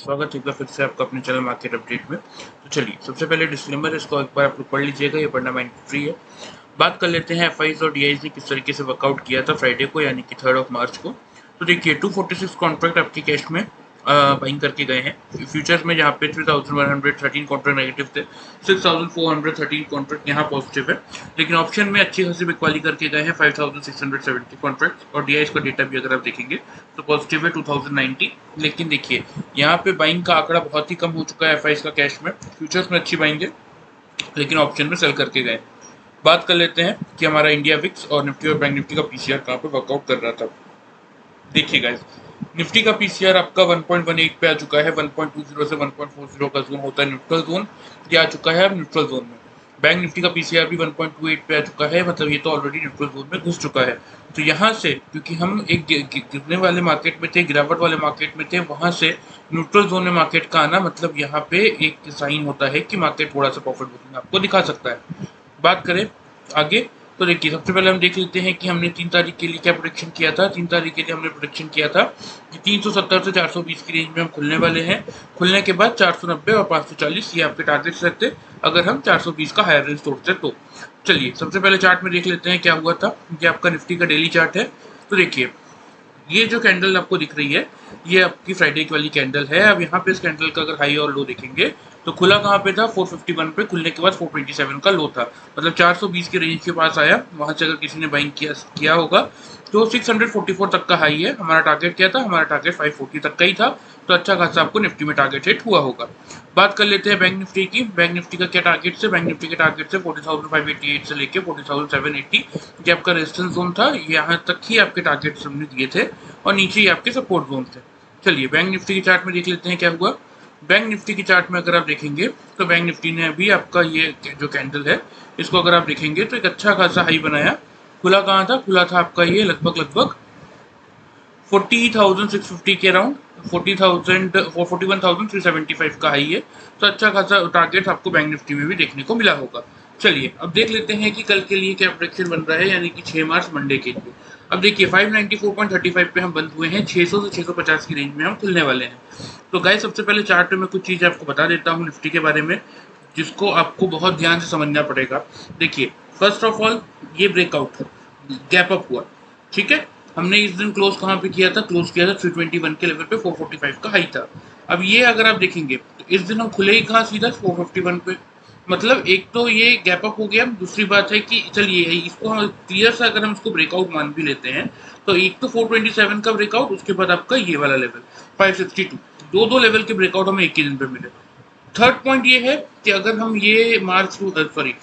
स्वागत है एक बार फिर से आपका अपने चैनल मार्केट अपडेट में। तो चलिए, सबसे पहले डिस्क्लेमर इसको एक बार आप लोग पढ़ लीजिएगा, ये पढ़ना मैंडेटरी है। बात कर लेते हैं एफआईज और डीआईज ने किस तरीके से वर्कआउट किया था फ्राइडे को, यानी कि 3 मार्च को। तो देखिए, 246 कॉन्ट्रैक्ट आपकी कैश में बाइंग करके गए हैं फ्यूचर्स में, जहाँ पे 3113 कॉन्ट्रैक्ट नेगेटिव थे, 6413 कॉन्ट्रैक्ट यहाँ पॉजिटिव है। लेकिन ऑप्शन में अच्छी खासी बिकवाली करके गए हैं 5670 कॉन्ट्रैक्ट, और डीआईज का डेटा भी अगर आप देखेंगे तो पॉजिटिव है 2090। लेकिन देखिए, यहाँ पे बाइंग का आंकड़ा बहुत ही कम हो चुका है एफआईज का कैश में। फ्यूचर्स में अच्छी बाइंग है, लेकिन ऑप्शन में सेल करके गए। बात कर लेते हैं कि हमारा इंडिया विक्स और निफ्टी और बैंक निफ्टी का पीसीआर कहाँ पे वर्कआउट कर रहा था। देखिए गाइस, निफ्टी का पीसीआर आपका 1.18 पे आ चुका है। 1.20 से 1.40 का जोन होता है न्यूट्रल जोन, ये आ चुका है अब न्यूट्रल जोन में। बैंक निफ्टी का पीसीआर भी 1.28 पे आ चुका है, मतलब ये तो ऑलरेडी न्यूट्रल जोन में घुस चुका है। तो यहाँ से, क्योंकि हम एक गिरने वाले मार्केट में थे, गिरावट वाले मार्केट में थे, वहां से न्यूट्रल जोन में मार्केट का आना मतलब यहाँ पे एक साइन होता है कि मार्केट थोड़ा सा प्रॉफिट बुकिंग आपको दिखा सकता है। बात करें आगे, तो देखिए, सबसे पहले हम देख लेते हैं कि हमने 3 तारीख के लिए क्या प्रोडिक्शन किया था। 3 तारीख के लिए हमने प्रोडिक्शन किया था कि 370 से 420 की रेंज में हम खुलने वाले हैं। खुलने के बाद 490 और 540 ये आपके टारगेट्स रहते, अगर हम 420 का हायर रेंज तोड़ते तो। चलिए, सबसे पहले चार्ट में देख लेते हैं क्या हुआ था। ये आपका निफ्टी का डेली चार्ट है। तो देखिए, ये जो कैंडल आपको दिख रही है, ये आपकी फ्राइडे की वाली कैंडल है। अब यहाँ पे इस कैंडल का अगर हाई और लो देखेंगे तो खुला कहाँ पे था, 451 पे, खुलने के बाद 427 का लो था, मतलब 420 के रेंज के पास आया। वहां से अगर किसी ने बाइंग किया होगा तो 644 तक का हाई है। हमारा टारगेट क्या था, हमारा टारगेट 540 तक का ही था। तो अच्छा खासा आपको निफ्टी में टारगेट हिट हुआ होगा। बात कर लेते हैं बैंक निफ्टी की। बैंक निफ्टी का क्या टारगेट से, बैंक निफ्टी के टारगेट से 40,588 से लेके 40,780 ये आपका रेजिस्टेंस जोन था। यहाँ तक ही आपके टारगेट हमने दिए थे, और नीचे ही आपके सपोर्ट जोन थे। चलिए, बैंक निफ्टी की चार्ट में देख लेते हैं क्या हुआ। बैंक निफ्टी की चार्ट में अगर आप देखेंगे तो बैंक निफ्टी ने अभी आपका ये जो कैंडल है, इसको अगर आप देखेंगे तो एक अच्छा खासा हाई बनाया। खुला कहाँ था, खुला था आपका ये लगभग 40,650 के अराउंड, 41,375 का हाई है। तो अच्छा खासा टारगेट आपको बैंक निफ्टी में भी देखने को मिला होगा। चलिए, अब देख लेते हैं कि कल के लिए क्या प्रेडिक्शन बन रहा है, यानी कि 6 मार्च मंडे के लिए। अब देखिए, 594.35 पे हम बंद हुए हैं। 600 से 650 की रेंज में हम खुलने वाले हैं। तो गाइस, सबसे पहले चार्ट में कुछ चीज़ें आपको बता देता हूँ निफ्टी के बारे में, जिसको आपको बहुत ध्यान से समझना पड़ेगा। देखिए, फर्स्ट ऑफ ऑल, ये ब्रेकआउट गैप अप हुआ, ठीक है। हमने इस दिन क्लोज कहाँ पे किया था, क्लोज किया था 321 के लेवल पे, 445 का हाई था। अब ये अगर आप देखेंगे तो इस दिन हम खुले ही कहाँ, सीधा 451 पे। मतलब एक तो ये गैप अप हो गया। दूसरी बात है कि चलिए, इसको हम क्लियर सा अगर हम इसको ब्रेकआउट मान भी लेते हैं, तो एक तो 427 का ब्रेकआउट, उसके बाद आपका ये वाला लेवल 562, दो लेवल के ब्रेकआउट हमें एक ही दिन पे मिले। थर्ड पॉइंट ये है कि अगर हम ये मार्च सॉरी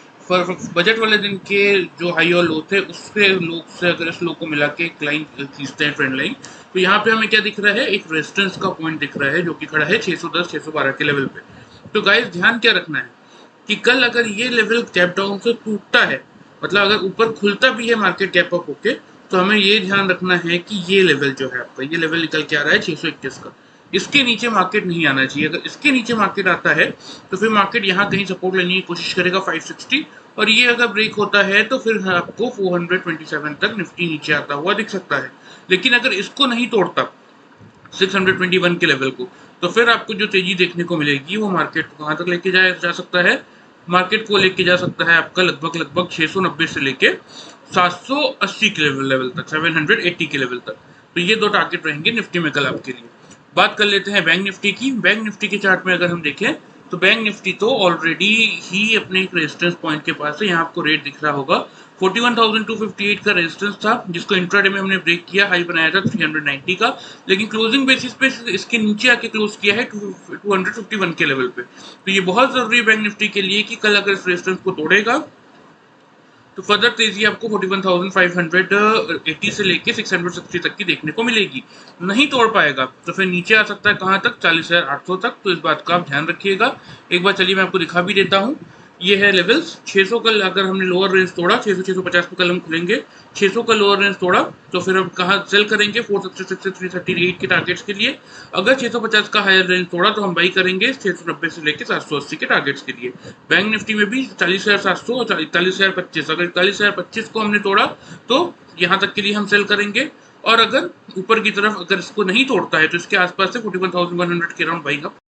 बजट वाले दिन के जो हाई और लो थे, उसके लो से अगर इस लो को मिला के एक लाइन खींचते हैं, ट्रेंड लाइन, तो यहाँ पे हमें क्या दिख रहा है, एक रेजिस्टेंस का पॉइंट दिख रहा है, जो कि खड़ा है 610 612 के लेवल पे। तो गाइस, ध्यान क्या रखना है कि कल अगर ये लेवल गैप डाउन से टूटता है, मतलब अगर ऊपर खुलता भी है मार्केट गैप अप होके, तो हमें ये ध्यान रखना है कि ये लेवल जो है आपका, ये लेवल निकल के आ रहा है 621 का। इसके नीचे मार्केट नहीं आना चाहिए। अगर इसके नीचे मार्केट आता है तो फिर मार्केट यहाँ कहीं सपोर्ट लेने की कोशिश करेगा 560, और ये अगर ब्रेक होता है तो फिर आपको 427 तक निफ्टी नीचे आता हुआ दिख सकता है। लेकिन अगर इसको नहीं तोड़ता 621 के लेवल को, तो फिर आपको जो तेजी देखने को मिलेगी वो मार्केट को कहाँ तक लेके जा सकता है, मार्केट को लेके जा सकता है आपका लगभग 690 से लेके 780 के लेवल तक, 780 के लेवल तक। तो ये दो टारगेट रहेंगे निफ्टी में कल आपके लिए। बात कर लेते हैं बैंक निफ्टी की। बैंक निफ्टी के चार्ट में अगर हम देखें तो बैंक निफ्टी तो ऑलरेडी ही अपने एक रेजिस्टेंस पॉइंट के पास है। यहाँ आपको रेट दिख रहा होगा 41,258 का रेजिस्टेंस था, जिसको इंट्राडे में हमने ब्रेक किया, हाई बनाया था 390 का, लेकिन क्लोजिंग बेसिस पे इसके नीचे आके क्लोज किया है 251 के लेवल पे। तो ये बहुत जरूरी है बैंक निफ्टी के लिए कि कल अगर इस रेजिस्टेंस को तोड़ेगा तो फर्दर तेजी आपको 41,580 से लेके 660 तक की देखने को मिलेगी। नहीं तोड़ पाएगा तो फिर नीचे आ सकता है कहाँ तक, 40,800 तक। तो इस बात का आप ध्यान रखिएगा। एक बार चलिए मैं आपको दिखा भी देता हूँ। ये है लेवल्स 600 कल अगर हमने लोअर रेंज तोड़ा, 600 650 पे कल हम खुलेंगे, 600 का लोअर रेंज तोड़ा तो फिर हम कहाँ सेल करेंगे, 466 से 338 के टारगेट्स के लिए। अगर 650 का हायर रेंज तोड़ा तो हम बाई करेंगे 690 से लेकर 780 के टारगेट्स के लिए। बैंक निफ्टी में भी 40,700 और 41,025, अगर 41,025 को हमने तोड़ा तो यहाँ तक के लिए हम सेल करेंगे, और अगर ऊपर की तरफ अगर इसको नहीं तोड़ता है तो इसके आसपास से 41,100 के अराउंड बाइंग अप